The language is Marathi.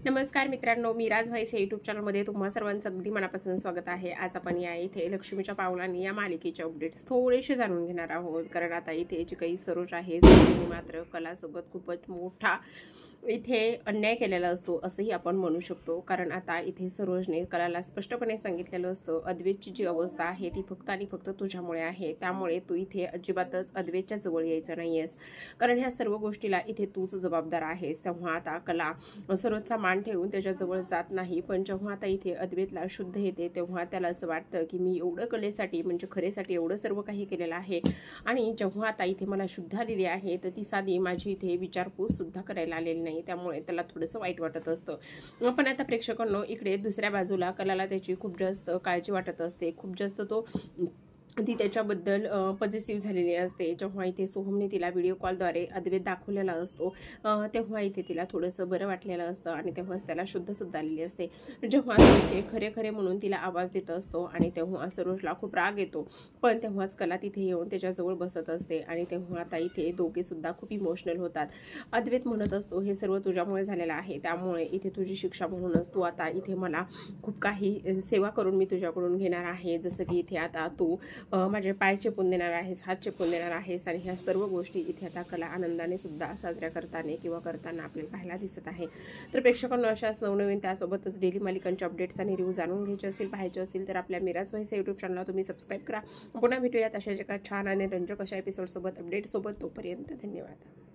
नमस्कार मित्रांनो, मी राजभाईस या यूट्यूब चॅनलमध्ये तुम्हा सर्वांचं अगदी मनापासून स्वागत आहे। आज आपण या इथे लक्ष्मीच्या पावलांनी या मालिकेचे अपडेट्स थोडेसे जाणून घेणार आहोत। कारण आता इथे जी काही सरोज आहे तिने मात्र कलासोबत खूपच मोठा इथे अन्याय केलेला असतो असंही आपण म्हणू शकतो। कारण आता इथे सरोजने कलाला स्पष्टपणे सांगितलेलं असतं, अद्वैतची जी अवस्था आहे ती फक्त आणि फक्त तुझ्यामुळे आहे, त्यामुळे तू इथे अजिबातच अद्वैतच्या जवळ यायचं नाहीयेस, कारण ह्या सर्व गोष्टीला इथे तूच जबाबदार आहेस। तेव्हा आता कला सरोजचा मान ठेवून त्याच्याजवळ जात नाही, पण जेव्हा आता इथे अद्वैतला शुद्ध येते तेव्हा त्याला असं वाटतं की मी एवढं कलेसाठी म्हणजे खरेसाठी एवढं सर्व काही केलेलं आहे, आणि जेव्हा आता इथे मला शुद्ध आलेली आहे तर ती साधी माझी इथे विचारपूस सुद्धा करायला आलेली नाही, त्यामुळे त्याला थोडंसं वाईट वाटत असतं। पण आता प्रेक्षकांनो, इकडे दुसऱ्या बाजूला कलाला त्याची खूप जास्त काळजी वाटत असते, खूप जास्त ती त्याच्याबद्दल पॉझिटिव्ह झालेली असते। जेव्हा इथे सोहमने तिला व्हिडिओ कॉलद्वारे अद्वैत दाखवलेला असतो तेव्हा इथे तिला थोडंसं बरं वाटलेलं असतं, आणि तेव्हाच त्याला शुद्ध आलेली असते। जेव्हा इथे खरे खरे म्हणून तिला आवाज देत असतो आणि तेव्हा सरोजला खूप राग येतो, पण तेव्हाच कला तिथे येऊन त्याच्याजवळ बसत असते, आणि तेव्हा आता इथे दोघे सुद्धा खूप इमोशनल होतात। अद्वैत म्हणत असतो, हे सर्व तुझ्यामुळे झालेलं आहे, त्यामुळे इथे तुझी शिक्षा म्हणूनच तू आता इथे मला खूप काही सेवा करून मी तुझ्याकडून घेणार आहे, जसं की इथे आता तू माझे पाय चेपून देणार आहेस, हात चेपून देणार आहेस, आणि ह्या सर्व गोष्टी इथे आता कला आनंदाने सुद्धा साजऱ्या करताना आपल्याला पाहायला दिसत आहे। तर प्रेक्षकांना अशाच नवनवीन त्यासोबतच डेली मालिकांचे अपडेट्स आणि रिव्ह्यू जाणून घ्यायचे असतील, पाहायचे असतील तर आपल्या मिराज व्हॉइस यूट्यूब चॅनलला तुम्ही सबस्क्राईब करा। पुन्हा भेटूयात अशा एका छान आणि रंजक अशा एपिसोडसोबत, अपडेटसोबत। तोपर्यंत धन्यवाद।